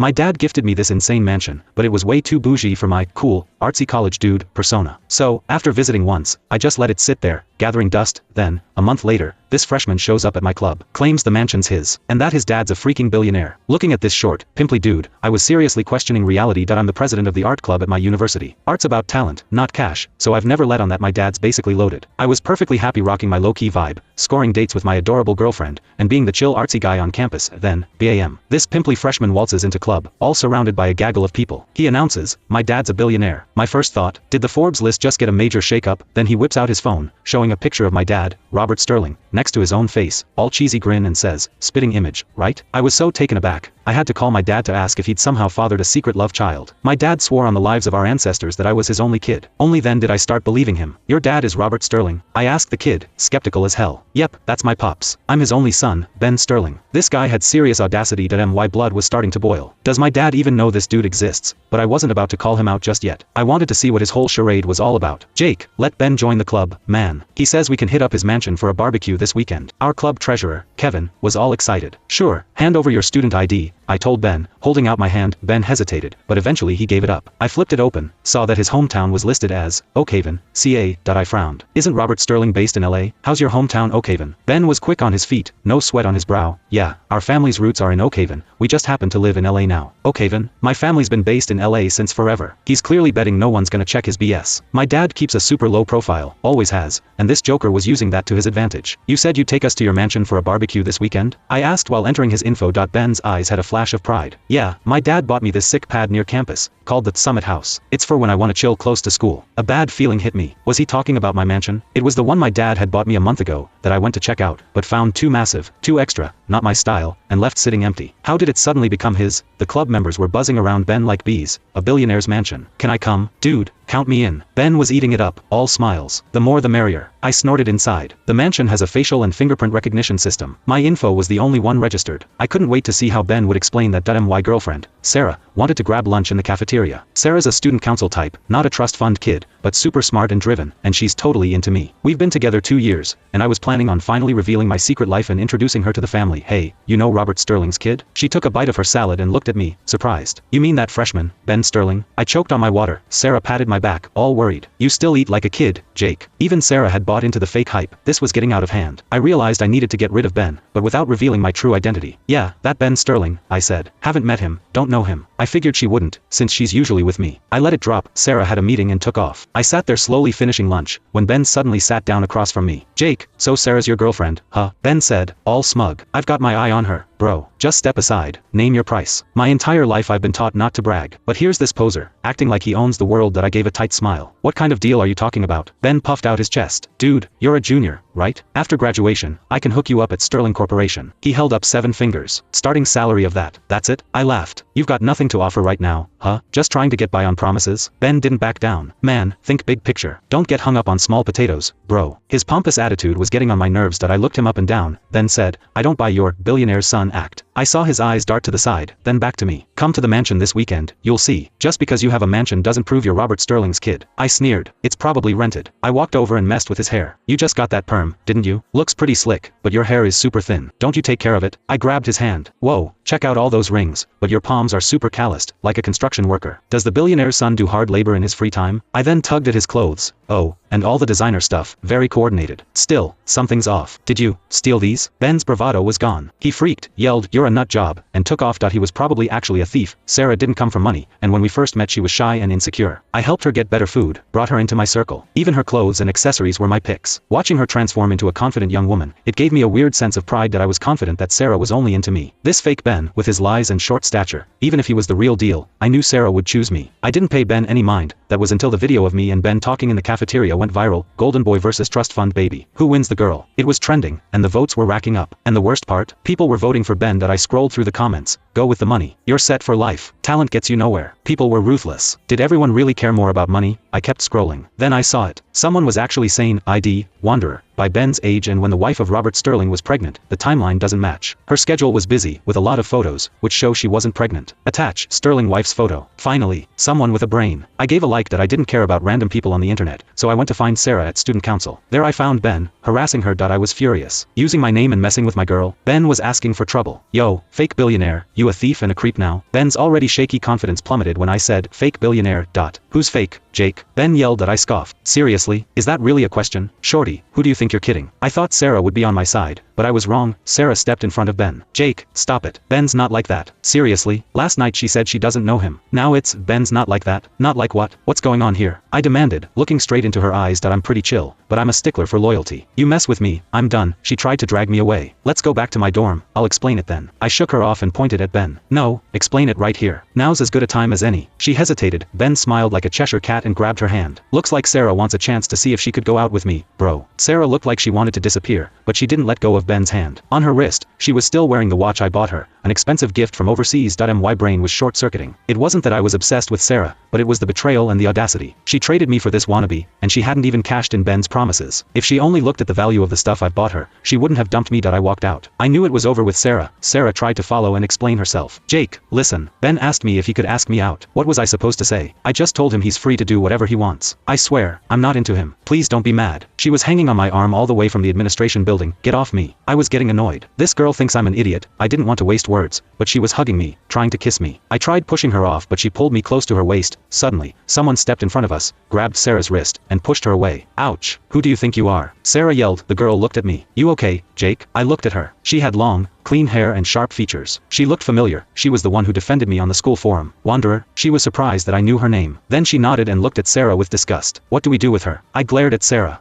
My dad gifted me this insane mansion, but it was way too bougie for my cool, artsy college dude persona. So, after visiting once, I just let it sit there, gathering dust. Then, a month later, this freshman shows up at my club, claims the mansion's his, and that his dad's a freaking billionaire. Looking at this short, pimply dude, I was seriously questioning reality. I'm the president of the art club at my university. Art's about talent, not cash, so I've never let on that my dad's basically loaded. I was perfectly happy rocking my low-key vibe, scoring dates with my adorable girlfriend, and being the chill artsy guy on campus. Then, BAM. This pimply freshman waltzes into club, all surrounded by a gaggle of people. He announces, my dad's a billionaire. My first thought, did the Forbes list just get a major shakeup? Then he whips out his phone, showing a picture of my dad, Robert Sterling, next to his own face, all cheesy grin, and says, spitting image, right? I was so taken aback, I had to call my dad to ask if he'd somehow fathered a secret love child. My dad swore on the lives of our ancestors that I was his only kid. Only then did I start believing him. Your dad is Robert Sterling? I asked the kid, skeptical as hell. Yep, that's my pops. I'm his only son, Ben Sterling. This guy had serious audacity. My blood was starting to boil. Does my dad even know this dude exists? But I wasn't about to call him out just yet. I wanted to see what his whole charade was all about. Jake, let Ben join the club, man. He says we can hit up his mansion for a barbecue this weekend. Our club treasurer, Kevin, was all excited. Sure, hand over your student ID, I told Ben, holding out my hand. Ben hesitated, but eventually he gave it up. I flipped it open, saw that his hometown was listed as Oakhaven, CA. I frowned. Isn't Robert Sterling based in LA? How's your hometown Oakhaven? Ben was quick on his feet, no sweat on his brow. Yeah, our family's roots are in Oakhaven. We just happen to live in LA now. Oakhaven? My family's been based in LA since forever. He's clearly betting no one's gonna check his BS. My dad keeps a super low profile, always has, and this joker was using that to his advantage. You said you'd take us to your mansion for a barbecue this weekend? I asked while entering his info. Ben's eyes had a flash of pride. Yeah, my dad bought me this sick pad near campus, called the Summit House. It's for when I want to chill close to school. A bad feeling hit me. Was he talking about my mansion? It was the one my dad had bought me a month ago, that I went to check out, but found too massive, too extra, not my style, and left sitting empty. How did it suddenly become his? The club members were buzzing around Ben like bees. A billionaire's mansion. Can I come? Dude, count me in. Ben was eating it up, all smiles. The more the merrier. I snorted inside. The mansion has a facial and fingerprint recognition system. My info was the only one registered. I couldn't wait to see how Ben would explain that. My girlfriend, Sarah, wanted to grab lunch in the cafeteria. Sarah's a student council type, not a trust fund kid, but super smart and driven, and she's totally into me. We've been together 2 years, and I was planning on finally revealing my secret life and introducing her to the family. Hey, you know Robert Sterling's kid? She took a bite of her salad and looked at me, surprised. You mean that freshman, Ben Sterling? I choked on my water. Sarah patted my back, all worried. You still eat like a kid, Jake. Even Sarah had bought into the fake hype. This was getting out of hand. I realized I needed to get rid of Ben, but without revealing my true identity. Yeah, that Ben Sterling, I said. Haven't met him, don't know him. I figured she wouldn't, since she's usually with me. I let it drop. Sarah had a meeting and took off. I sat there slowly finishing lunch, when Ben suddenly sat down across from me. Jake, so Sarah's your girlfriend, huh? Ben said, all smug. I've got my eye on her. Bro, just step aside, name your price. My entire life I've been taught not to brag, but here's this poser, acting like he owns the world. That I gave a tight smile. What kind of deal are you talking about? Ben puffed out his chest. Dude, you're a junior, right? After graduation, I can hook you up at Sterling Corporation. He held up 7 fingers. Starting salary of that. That's it? I laughed. You've got nothing to offer right now, huh? Just trying to get by on promises? Ben didn't back down. Man, think big picture. Don't get hung up on small potatoes, bro. His pompous attitude was getting on my nerves. I looked him up and down, then said, I don't buy your billionaire's son act. I saw his eyes dart to the side, then back to me. Come to the mansion this weekend, you'll see. Just because you have a mansion doesn't prove you're Robert Sterling's kid. I sneered. It's probably rented. I walked over and messed with his hair. You just got that perm, didn't you? Looks pretty slick, but your hair is super thin. Don't you take care of it? I grabbed his hand. Whoa, check out all those rings, but your palms are super calloused, like a construction worker. Does the billionaire's son do hard labor in his free time? I then tugged at his clothes. Oh, and all the designer stuff, very coordinated. Still, something's off. Did you steal these? Ben's bravado was gone. He freaked, yelled, you're a nut job, and took off. He was probably actually a thief. Sarah didn't come from money, and when we first met she was shy and insecure. I helped her get better food, brought her into my circle. Even her clothes and accessories were my picks. Watching her transform into a confident young woman, it gave me a weird sense of pride that I was confident that Sarah was only into me. This fake Ben, with his lies and short stature, even if he was the real deal, I knew Sarah would choose me. I didn't pay Ben any mind. That was until the video of me and Ben talking in the cafeteria went viral. Golden boy versus trust fund baby. Who wins the girl? It was trending, and the votes were racking up. And the worst part? People were voting for Ben. I scrolled through the comments. Go with the money. You're set for life. Talent gets you nowhere. People were ruthless. Did everyone really care more about money? I kept scrolling. Then I saw it. Someone was actually saying, ID, Wanderer, by Ben's age and when the wife of Robert Sterling was pregnant, the timeline doesn't match. Her schedule was busy, with a lot of photos, which show she wasn't pregnant. Attach, Sterling wife's photo. Finally, someone with a brain. I gave a like that I didn't care about random people on the internet, so I went to find Sarah at student council. There I found Ben, harassing her. I was furious. Using my name and messing with my girl. Ben was asking for trouble. Yo, fake billionaire, you a thief and a creep now? Ben's already shaky confidence plummeted when I said, fake billionaire. Who's fake, Jake? Ben yelled that I scoffed. Seriously, is that really a question? Shorty, who do you think you're kidding? I thought Sarah would be on my side, but I was wrong. Sarah stepped in front of Ben. Jake, stop it. Ben's not like that. Seriously, last night she said she doesn't know him. Now it's, Ben's not like that. Not like what? What's going on here? I demanded, looking straight into her eyes. I'm pretty chill, but I'm a stickler for loyalty. You mess with me, I'm done. She tried to drag me away. Let's go back to my dorm, I'll explain it then. I shook her off and pointed at Ben. No, explain it right here. Now's as good a time as any. She hesitated. Ben smiled like a Cheshire cat and grabbed her hand. Looks like Sarah wants a chance to see if she could go out with me, bro. Sarah looked like she wanted to disappear, but she didn't let go of Ben's hand. On her wrist, she was still wearing the watch I bought her, an expensive gift from overseas. My brain was short-circuiting. It wasn't that I was obsessed with Sarah, but it was the betrayal and the audacity. She traded me for this wannabe, and she hadn't even cashed in Ben's promises. If she only looked at the value of the stuff I bought her, she wouldn't have dumped me. I walked out. I knew it was over with Sarah. Sarah tried to follow and explain herself. Jake, listen. Ben asked me if he could ask me out. What was I supposed to say? I just told him he's free to do whatever he wants. I swear, I'm not into him. Please don't be mad. She was hanging on my arm all the way from the administration building. Get off me. I was getting annoyed. This girl thinks I'm an idiot. I didn't want to waste words, but she was hugging me, trying to kiss me. I tried pushing her off, but she pulled me close to her waist. Suddenly, someone stepped in front of us, grabbed Sarah's wrist, and pushed her away. Ouch. Who do you think you are? Sarah yelled. The girl looked at me. You okay, Jake? I looked at her. She had long, clean hair and sharp features. She looked familiar. She was the one who defended me on the school forum. Wanderer. She was surprised that I knew her name. Then she nodded and looked at Sarah with disgust. What do we do with her? I glared at Sarah.